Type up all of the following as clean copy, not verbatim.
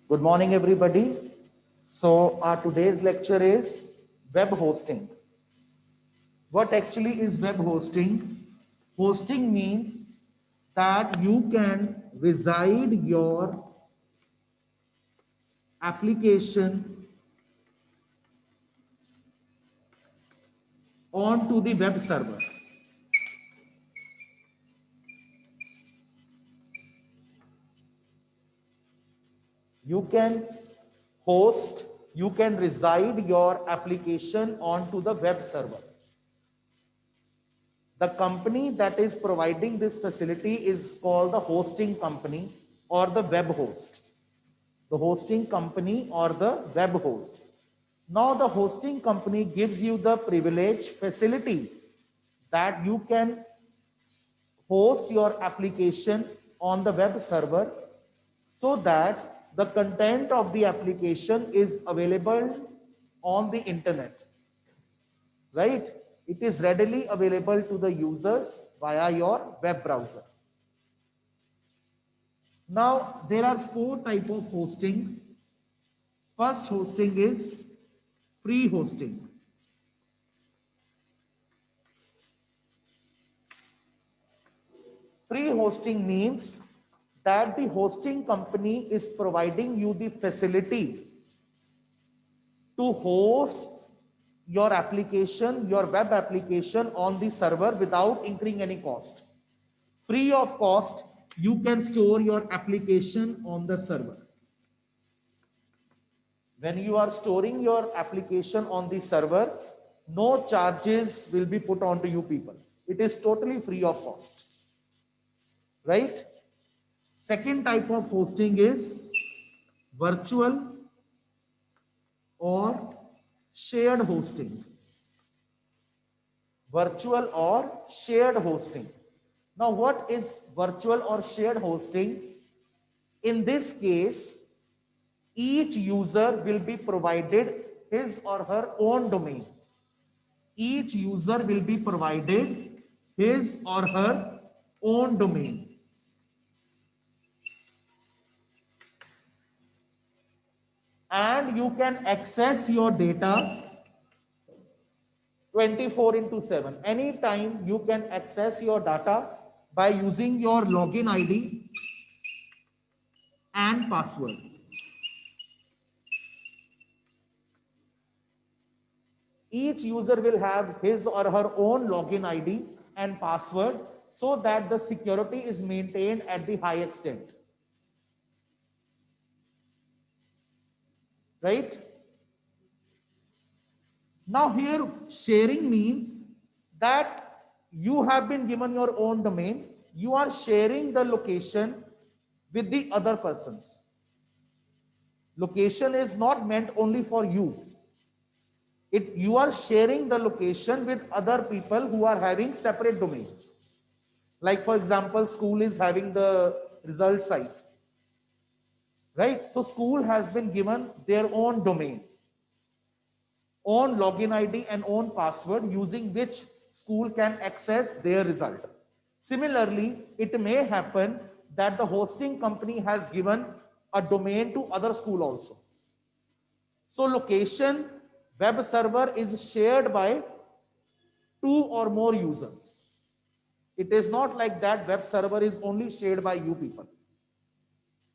Good morning, everybody. So, our today's lecture is web hosting. What actually is web hosting? Hosting means that you can reside your application onto the web server. You can host, you can reside your application onto the web server. The company that is providing this facility is called the hosting company or the web host. The hosting company or the web host. Now the hosting company gives you the privilege facility that you can host your application on the web server so that the content of the application is available on the internet, right? It is readily available to the users via your web browser. Now there are four types of hosting. First hosting is free hosting. Free hosting means that the hosting company is providing you the facility to host your application, your web application on the server without incurring any cost. Free of cost, you can store your application on the server. When you are storing your application on the server, no charges will be put onto you people. It is totally free of cost, right? Second type of hosting is virtual or shared hosting. Virtual or shared hosting. Now, what is virtual or shared hosting? In this case, each user will be provided his or her own domain. Each user will be provided his or her own domain. And you can access your data 24 into 7. Anytime you can access your data by using your login ID and password. Each user will have his or her own login ID and password so that the security is maintained at the high extent. Right? Now here sharing means that you have been given your own domain, you are sharing the location with the other persons. Location is not meant only for you. You are sharing the location with other people who are having separate domains. Like for example, school is having the result site, right? So school has been given their own domain, own login ID and own password using which school can access their result. Similarly, it may happen that the hosting company has given a domain to other school also. So location web server is shared by two or more users. It is not like that web server is only shared by you people,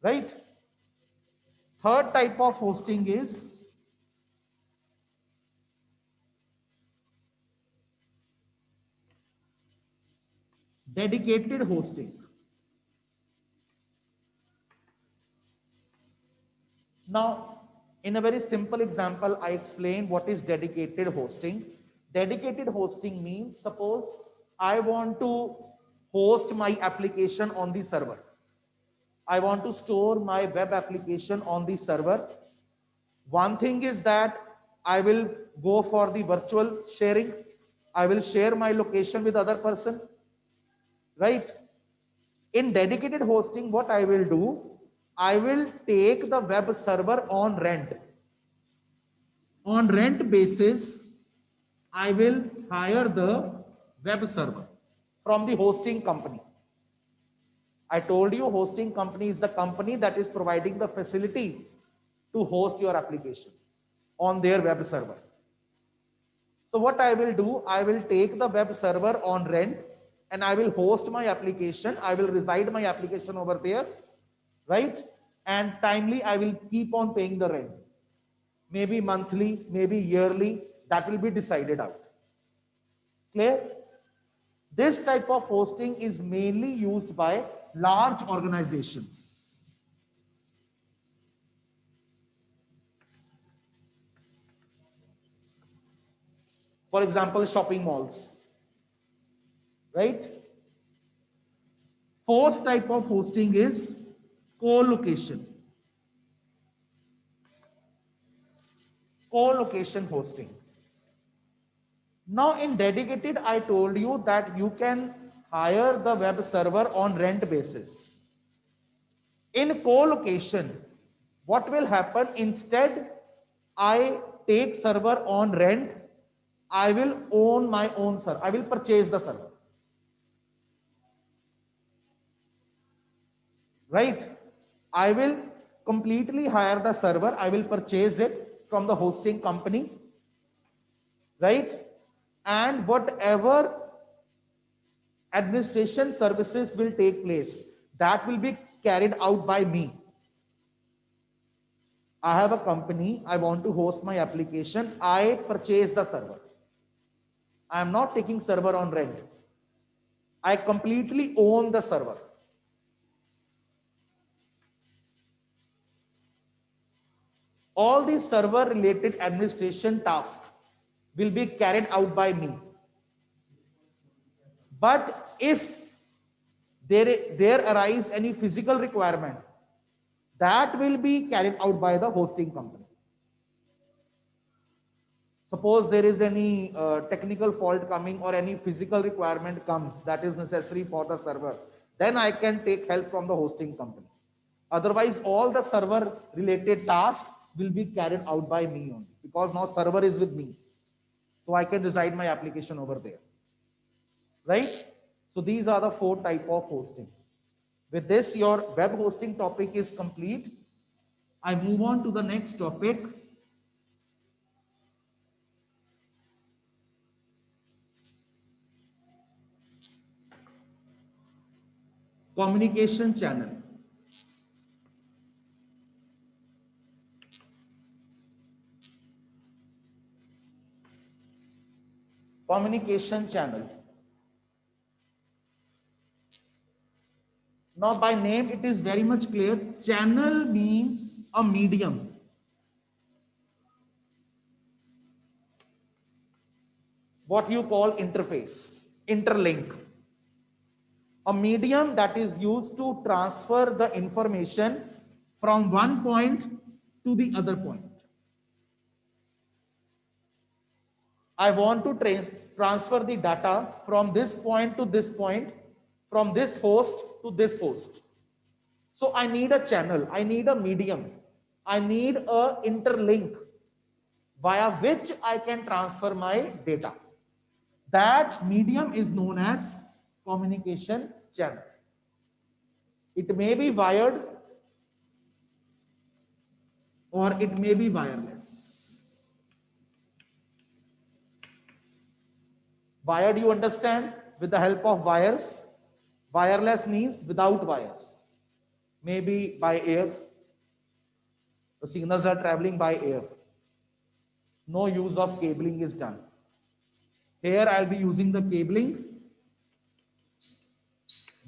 right? Third type of hosting is dedicated hosting. Now, in a very simple example, I explain what is dedicated hosting. Dedicated hosting means suppose I want to host my application on the server. I want to store my web application on the server. One thing is that I will go for the virtual sharing. I will share my location with other person, right? In dedicated hosting, what I will do, I will take the web server on rent. On rent basis, I will hire the web server from the hosting company. I told you hosting company is the company that is providing the facility to host your application on their web server. So what I will do, I will take the web server on rent and I will host my application. I will reside my application over there, right? And timely, I will keep on paying the rent. Maybe monthly, maybe yearly, that will be decided out. Clear? This type of hosting is mainly used by large organizations. For example, shopping malls, right? Fourth type of hosting is co-location. Co-location hosting. Now in dedicated, I told you that you can hire the web server on rent basis. In co-location, what will happen? Instead, I take server on rent, I will own my own server. I will purchase the server. Right? I will completely hire the server. I will purchase it from the hosting company. Right? And whatever administration services will take place, that will be carried out by me. I have a company, I want to host my application, I purchase the server. I am not taking server on rent. I completely own the server. All these server related administration tasks will be carried out by me. But if there arise any physical requirement, that will be carried out by the hosting company. Suppose there is any technical fault coming or any physical requirement comes that is necessary for the server, then I can take help from the hosting company. Otherwise, all the server related tasks will be carried out by me only, because now server is with me. So I can reside my application over there. Right? So these are the four types of hosting. With this, your web hosting topic is complete. I move on to the next topic. Communication channel. Communication channel. Now by name it is very much clear. Channel means a medium. What you call interface, interlink. A medium that is used to transfer the information from one point to the other point. I want to transfer the data from this point to this point, from this host to this host. So I need a channel, I need a medium, I need a interlink via which I can transfer my data. That medium is known as communication channel. It may be wired or it may be wireless. Wired, you understand, with the help of wires. Wireless means without wires. Maybe by air. The signals are traveling by air. No use of cabling is done. Here I'll be using the cabling.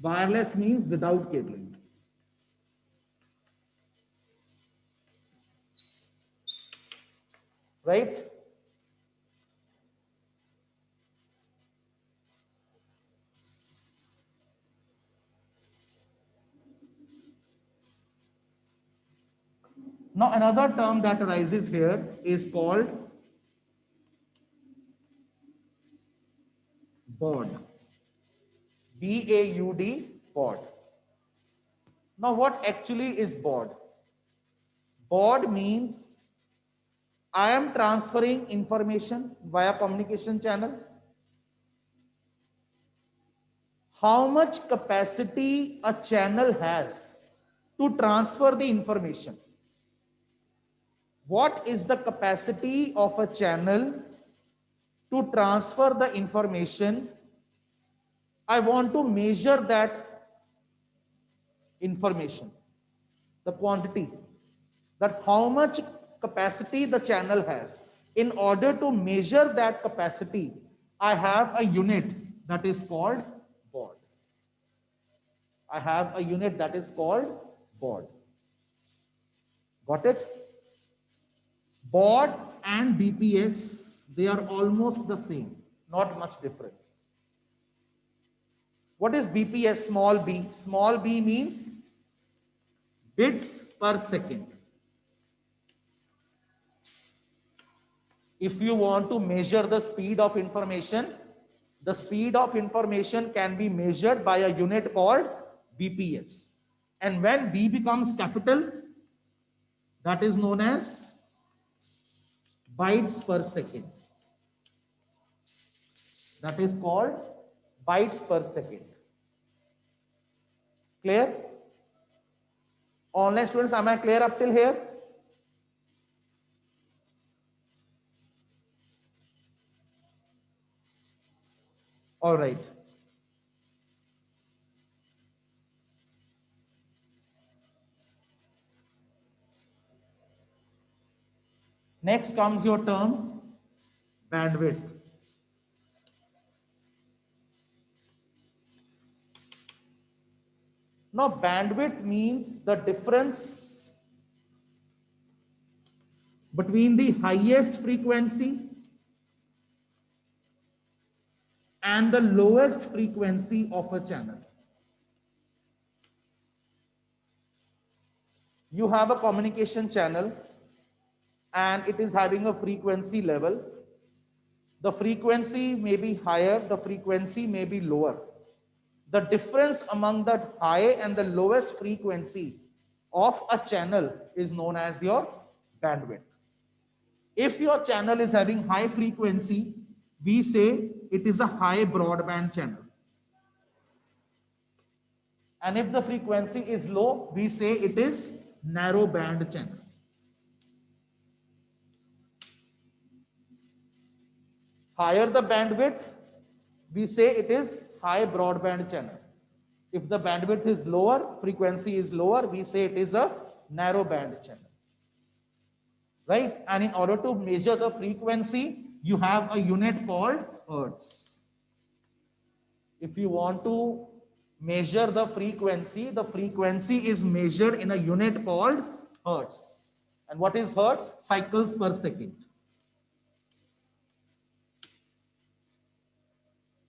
Wireless means without cabling. Right? Now another term that arises here is called baud. B-A-U-D, baud. Now what actually is baud? Baud means I am transferring information via communication channel. How much capacity a channel has to transfer the information. what is the capacity of a channel to transfer the information. I want to measure that information, the quantity, that how much capacity the channel has. In order to measure that capacity, I have a unit that is called baud. I have a unit that is called baud. Got it? Baud and BPS, they are almost the same, not much difference. What is BPS, small b? Small b means bits per second. If you want to measure the speed of information, the speed of information can be measured by a unit called BPS. And when B becomes capital, that is known as bytes per second. That is called bytes per second. Clear? Online students, am I clear up till here? All right. Next comes your term, bandwidth. Now, bandwidth means the difference between the highest frequency and the lowest frequency of a channel. You have a communication channel and it is having a frequency level. The frequency may be higher, the frequency may be lower. The difference among the high and the lowest frequency of a channel is known as your bandwidth. If your channel is having high frequency, we say it is a high broadband channel. And if the frequency is low, we say it is narrow band channel. Higher the bandwidth, we say it is high broadband channel. If the bandwidth is lower, frequency is lower, we say it is a narrow band channel. Right? And in order to measure the frequency, you have a unit called hertz. If you want to measure the frequency is measured in a unit called hertz. And what is hertz? Cycles per second.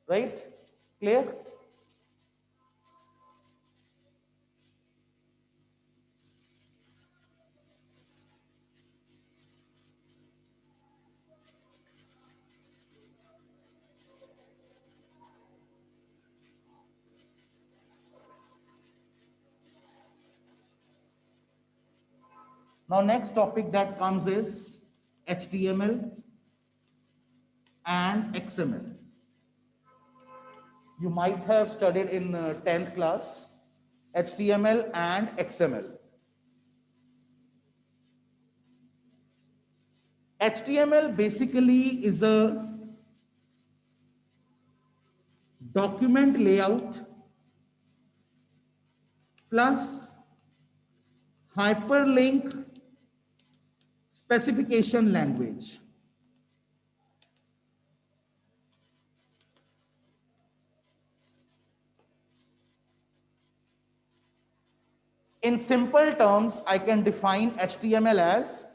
Right? Clear? Now, next topic that comes is HTML and XML. You might have studied in 10th class HTML and XML. HTML basically is a document layout plus hyperlink specification language. In simple terms, I can define HTML as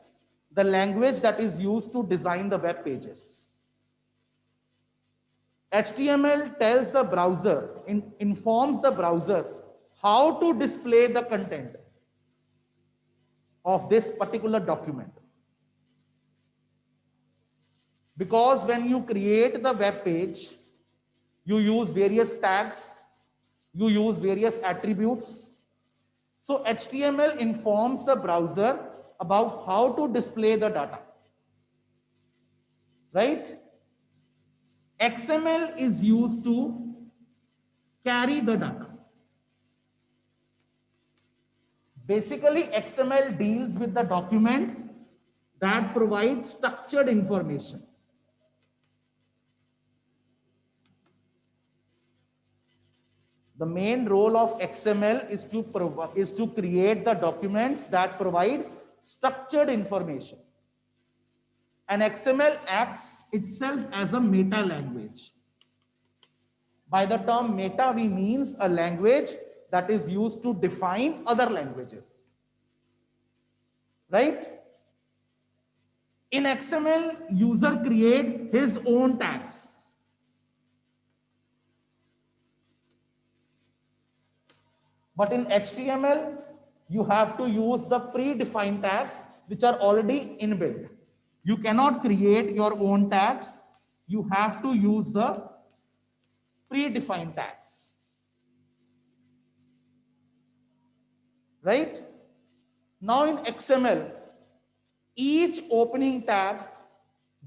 the language that is used to design the web pages. HTML tells the browser, informs the browser how to display the content of this particular document. Because when you create the web page, you use various tags, you use various attributes. So HTML informs the browser about how to display the data. Right? XML is used to carry the data. Basically, XML deals with the document that provide structured information. The main role of XML is to create the documents that provide structured information. And XML acts itself as a meta language. By the term meta, we means a language that is used to define other languages. Right? In XML, user create his own tags. But in HTML, you have to use the predefined tags which are already inbuilt. You cannot create your own tags. You have to use the predefined tags. Right? Now in XML, each opening tag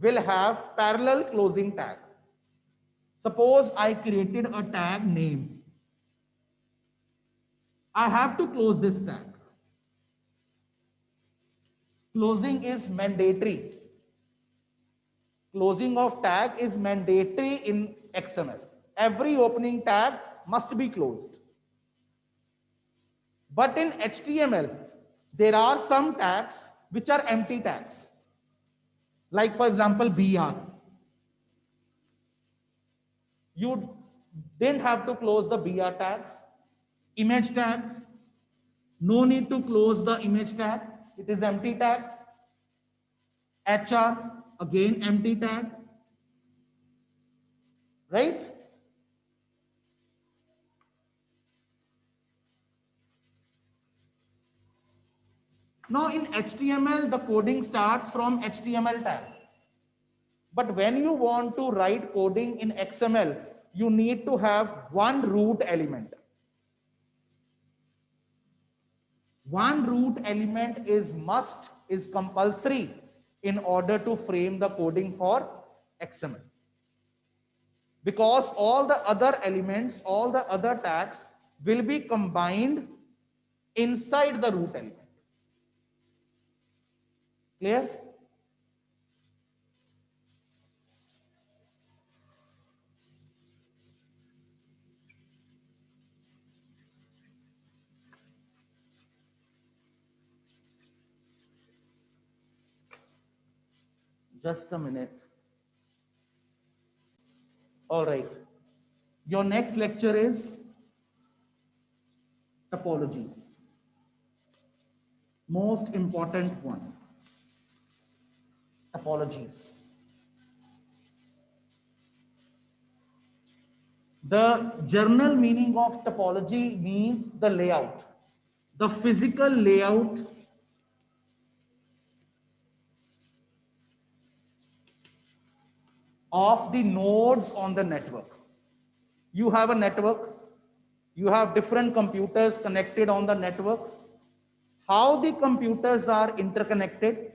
will have parallel closing tag. Suppose I created a tag name. I have to close this tag. Closing is mandatory. Closing of tag is mandatory in XML. Every opening tag must be closed. But in HTML, there are some tags which are empty tags. Like for example, BR. You didn't have to close the BR tag. Image tag, no need to close the image tag. It is empty tag. HR, again empty tag. Right? Now in HTML, the coding starts from HTML tag. But when you want to write coding in XML, you need to have one root element. One root element is compulsory in order to frame the coding for XML. Because all the other elements, all the other tags will be combined inside the root element. Clear? Just a minute. All right. Your next lecture is topologies. Most important one. Topologies. The general meaning of topology means the layout, the physical layout of the nodes on the network. You have a network, you have different computers connected on the network. How the computers are interconnected,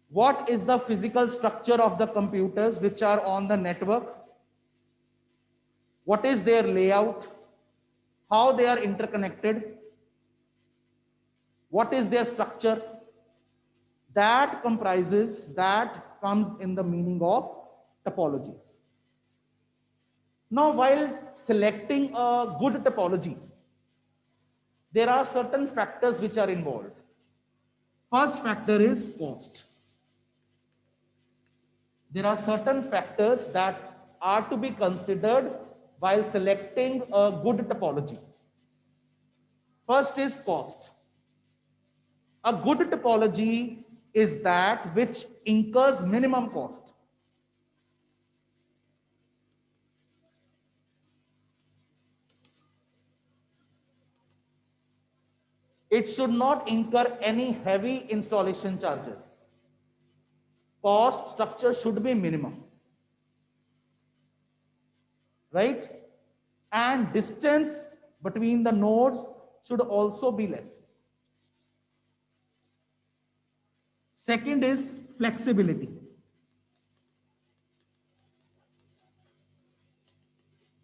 what is the physical structure of the computers which are on the network, what is their layout, how they are interconnected, what is their structure, that comes in the meaning of topologies. Now, while selecting a good topology, there are certain factors which are involved. First factor is cost. There are certain factors that are to be considered while selecting a good topology. First is cost. A good topology is that which incurs minimum cost. It should not incur any heavy installation charges. Cost structure should be minimum. Right? And distance between the nodes should also be less. Second is flexibility.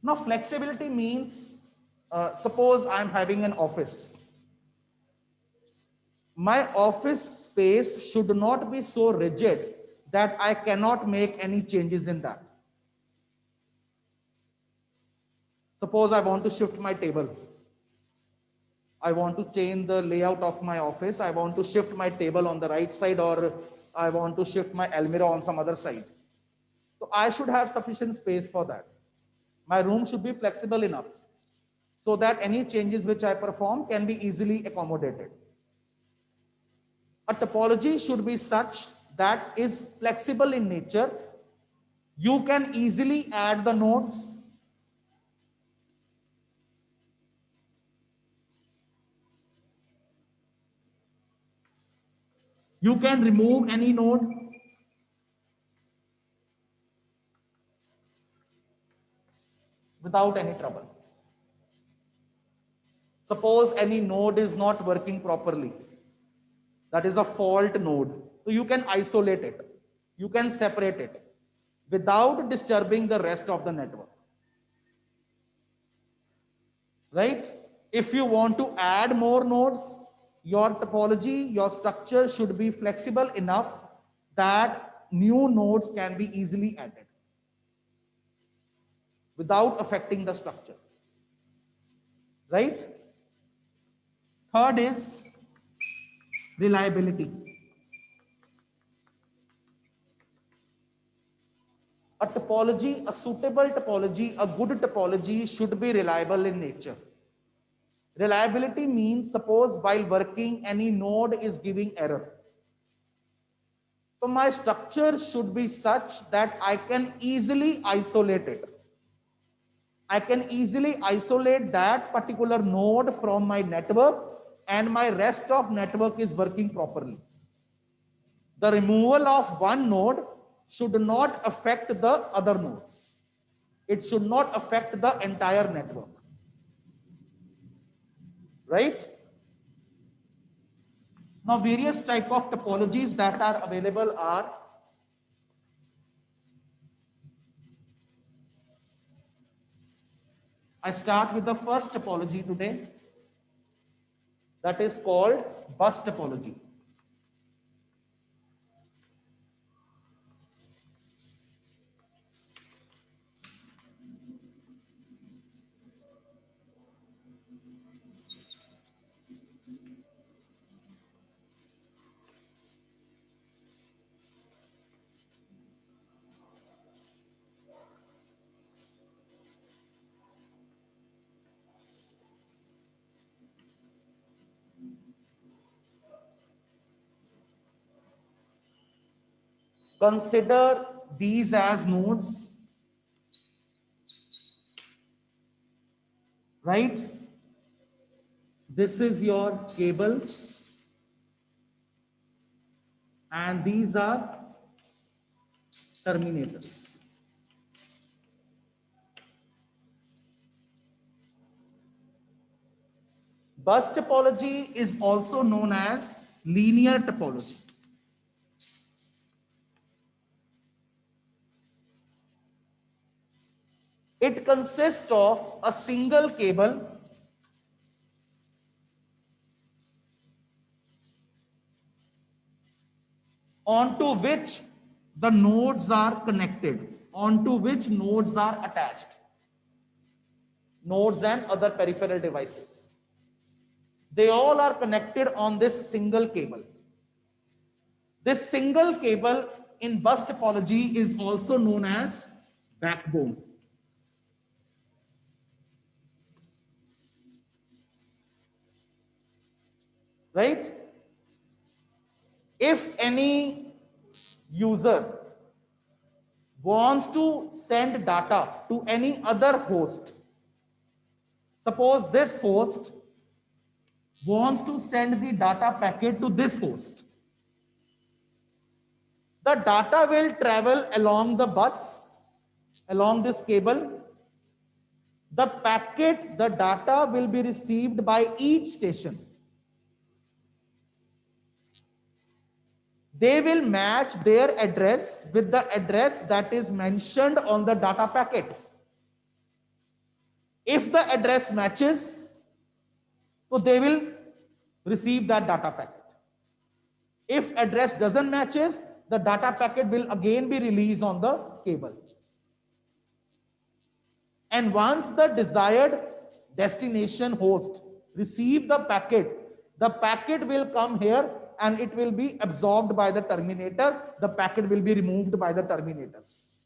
Now, flexibility means, suppose I'm having an office. My office space should not be so rigid that I cannot make any changes in that. Suppose I want to shift my table. I want to change the layout of my office. I want to shift my table on the right side, or I want to shift my almirah on some other side. So I should have sufficient space for that. My room should be flexible enough so that any changes which I perform can be easily accommodated. A topology should be such that is flexible in nature. You can easily add the nodes. You can remove any node. Without any trouble. Suppose any node is not working properly. That is a fault node. So you can isolate it. You can separate it without disturbing the rest of the network. Right? If you want to add more nodes, your topology, your structure should be flexible enough that new nodes can be easily added without affecting the structure. Right? Third is reliability. A topology, a suitable topology, a good topology should be reliable in nature. Reliability means, suppose while working, any node is giving error. So my structure should be such that I can easily isolate it. I can easily isolate that particular node from my network, and my rest of network is working properly. The removal of one node should not affect the other nodes. It should not affect the entire network. Right? Now, various type of topologies that are available are I start with the first topology today, that is called bus topology. Consider these as nodes, right? This is your cable, and these are terminators. Bus topology is also known as linear topology. It consists of a single cable onto which the nodes are connected, onto which nodes are attached, nodes and other peripheral devices. They all are connected on this single cable. This single cable in bus topology is also known as backbone. Right? If any user wants to send data to any other host, suppose this host wants to send the data packet to this host, the data will travel along the bus, along this cable. The packet, the data will be received by each station. They will match their address with the address that is mentioned on the data packet. If the address matches, so they will receive that data packet. If address doesn't matches, the data packet will again be released on the cable. And once the desired destination host receive the packet will come here and it will be absorbed by the terminator. The packet will be removed by the terminators.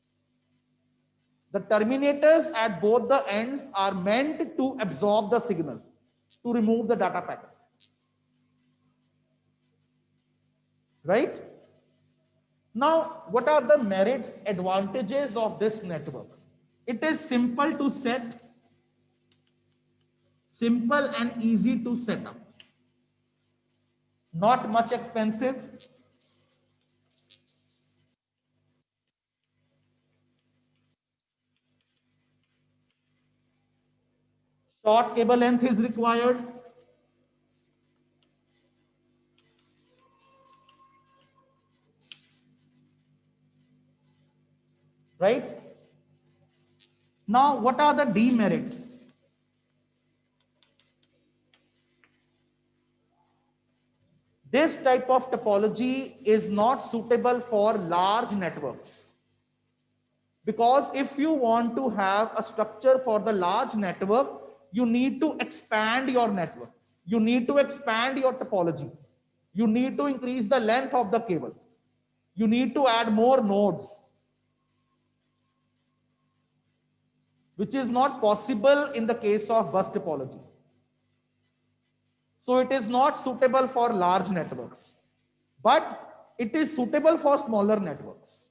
The terminators at both the ends are meant to absorb the signal, to remove the data packet. Right? Now, what are the merits, advantages of this network? It is simple to set, simple and easy to set up. Not much expensive. Short cable length is required. Right? Now, what are the demerits? This type of topology is not suitable for large networks. Because if you want to have a structure for the large network, you need to expand your network. You need to expand your topology. You need to increase the length of the cable. You need to add more nodes, which is not possible in the case of bus topology. So it is not suitable for large networks, but it is suitable for smaller networks.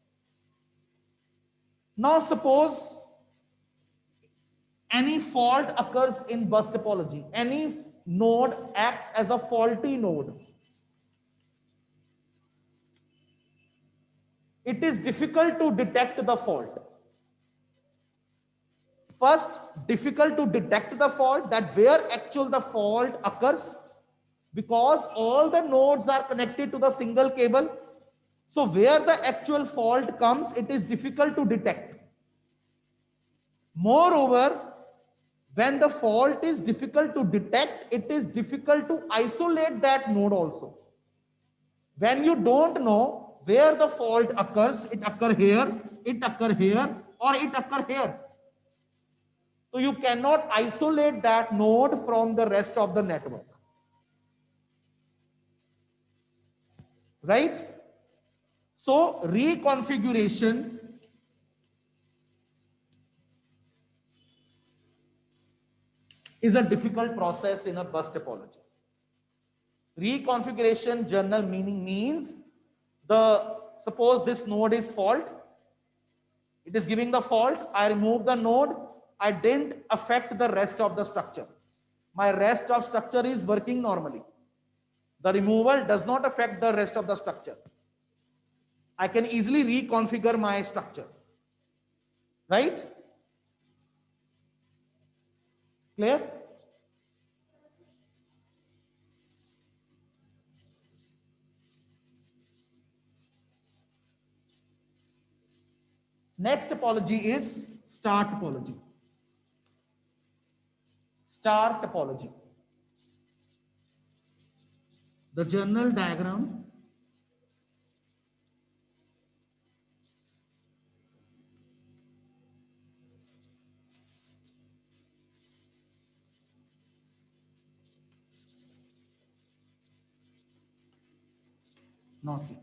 Now suppose any fault occurs in bus topology. Any node acts as a faulty node. It is difficult to detect the fault. First, difficult to detect the fault, that where actual the fault occurs, because all the nodes are connected to the single cable. So where the actual fault comes, it is difficult to detect. Moreover, when the fault is difficult to detect, it is difficult to isolate that node also. When you don't know where the fault occurs, it occurs here, it occurs here, or it occurs here. So you cannot isolate that node from the rest of the network. Right? So reconfiguration is a difficult process in a bus topology. Reconfiguration general meaning means suppose this node is fault. It is giving the fault. I remove the node. I didn't affect the rest of the structure. My rest of structure is working normally. The removal does not affect the rest of the structure. I can easily reconfigure my structure. Right? Clear? Next topology is star topology. Star topology. The general diagram now see.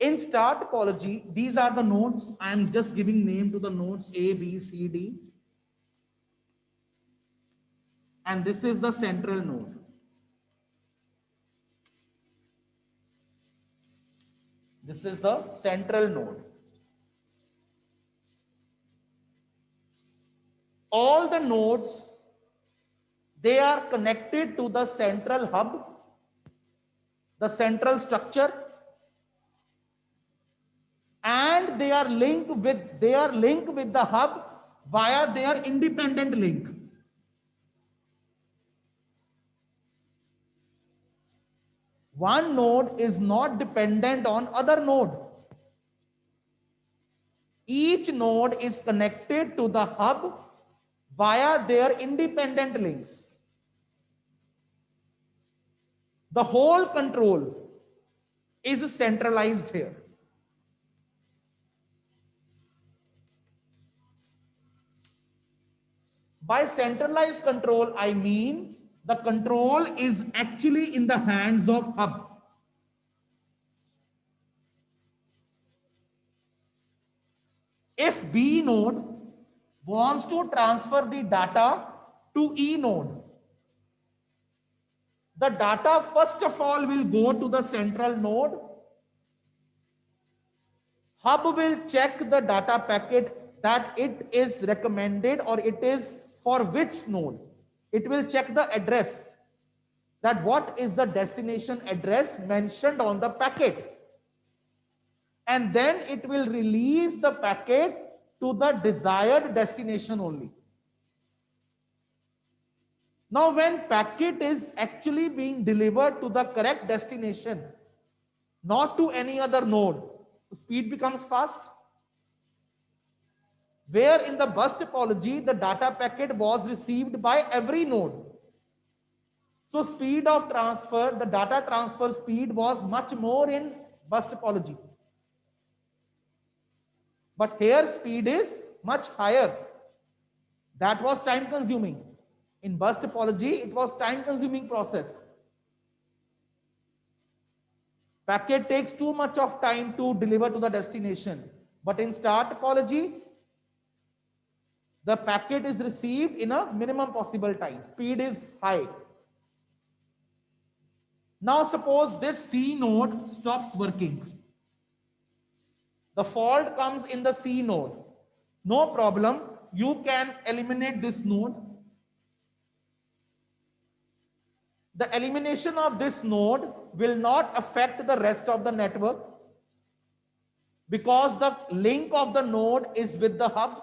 In star topology, these are the nodes. I am just giving name to the nodes A, B, C, D. And this is the central node. This is the central node. All the nodes, they are connected to the central hub, the central structure, and they are linked with the hub via their independent link. One node is not dependent on other node. Each node is connected to the hub via their independent links. The whole control is centralized here. By centralized control, I mean the control is actually in the hands of hub. If B node wants to transfer the data to E node, the data first of all will go to the central node. Hub will check the data packet that it is recommended or it is for which node. It will check the address, that what is the destination address mentioned on the packet. And then it will release the packet to the desired destination only. Now, when packet is actually being delivered to the correct destination, not to any other node, speed becomes fast. Where in the bus topology, the data packet was received by every node. So speed of transfer, the data transfer speed was much more in bus topology. But here speed is much higher. That was time consuming. In bus topology, it was time consuming process. Packet takes too much of time to deliver to the destination. But in star topology, the packet is received in a minimum possible time. Speed is high. Now suppose this C node stops working. The fault comes in the C node. No problem. You can eliminate this node. The elimination of this node will not affect the rest of the network because the link of the node is with the hub.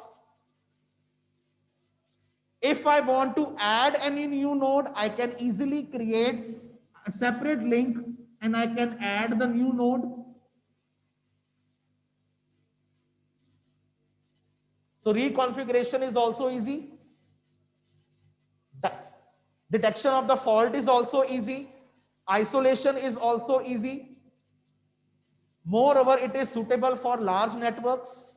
If I want to add any new node, I can easily create a separate link and I can add the new node. So reconfiguration is also easy. The detection of the fault is also easy. Isolation is also easy. Moreover, it is suitable for large networks.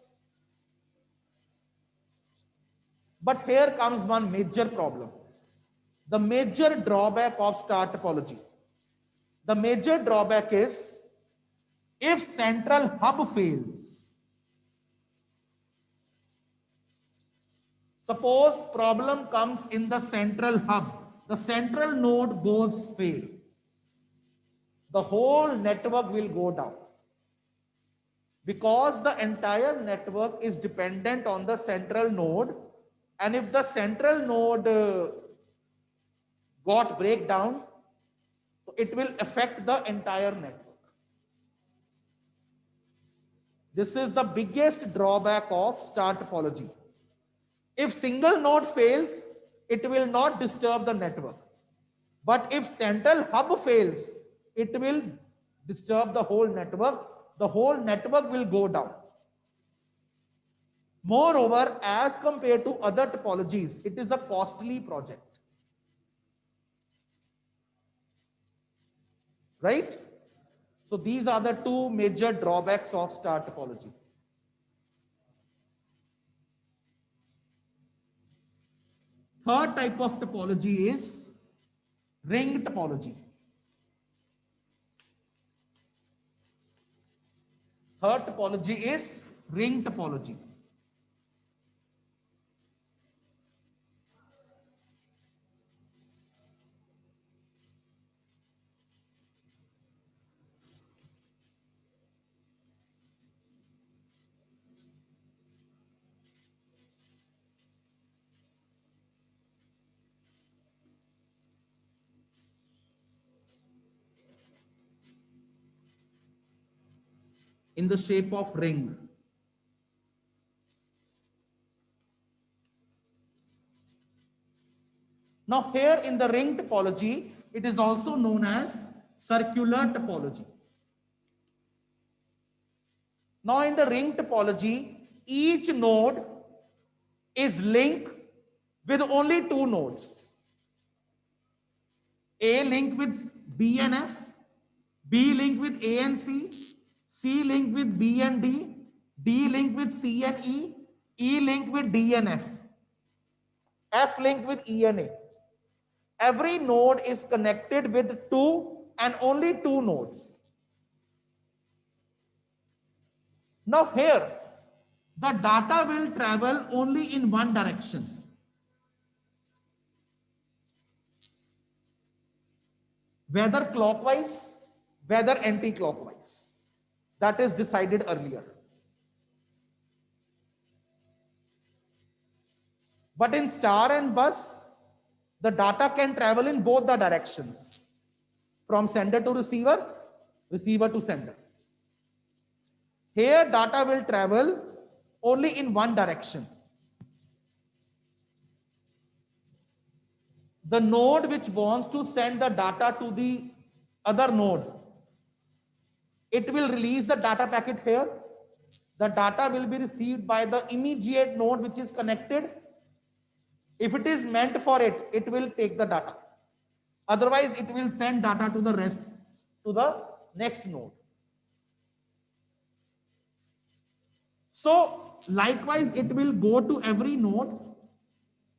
But here comes one major problem. The major drawback of star topology. The major drawback is if central hub fails. Suppose problem comes in the central hub. The central node goes fail. The whole network will go down. Because the entire network is dependent on the central node. And if the central node got breakdown, it will affect the entire network. This is the biggest drawback of star topology. If single node fails, it will not disturb the network. But if central hub fails, it will disturb the whole network. The whole network will go down. Moreover, as compared to other topologies, it is a costly project. Right? So these are the two major drawbacks of star topology. Third type of topology is ring topology. Third topology is ring topology. In the shape of ring. Now here in the ring topology, it is also known as circular topology. Now in the ring topology, each node is linked with only two nodes. A linked with B and F, B linked with A and C linked with B and D linked with C and E linked with D and F linked with E and A. Every node is connected with two and only two nodes. Now here, the data will travel only in one direction. Whether clockwise, whether anti-clockwise. That is decided earlier. But in star and bus, the data can travel in both the directions. From sender to receiver, receiver to sender. Here data will travel only in one direction. The node which wants to send the data to the other node, it will release the data packet here. The data will be received by the immediate node which is connected. If it is meant for it, it will take the data. Otherwise, it will send data to the rest, to the next node. So likewise, it will go to every node,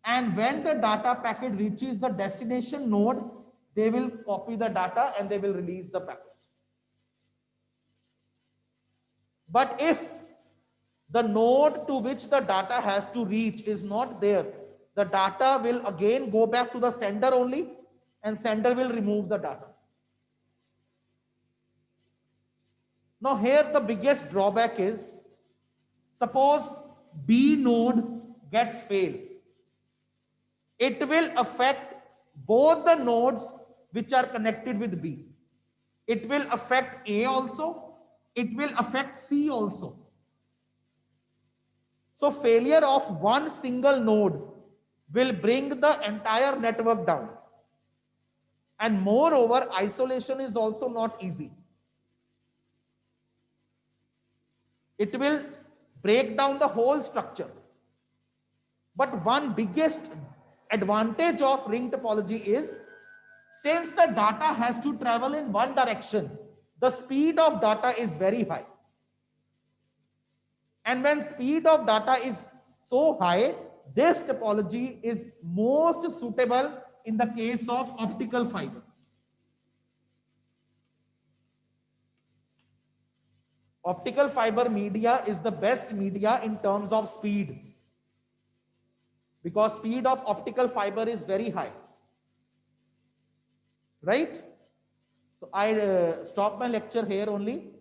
and when the data packet reaches the destination node, they will copy the data and they will release the packet. But if the node to which the data has to reach is not there, the data will again go back to the sender only, and sender will remove the data. Now here the biggest drawback is, suppose B node gets failed. It will affect both the nodes which are connected with B. It will affect A also. It will affect C also. So failure of one single node will bring the entire network down. And moreover, isolation is also not easy. It will break down the whole structure. But one biggest advantage of ring topology is, since the data has to travel in one direction, the speed of data is very high. And when speed of data is so high, this topology is most suitable in the case of optical fiber. Optical fiber media is the best media in terms of speed, because speed of optical fiber is very high, right? So I stop my lecture here only.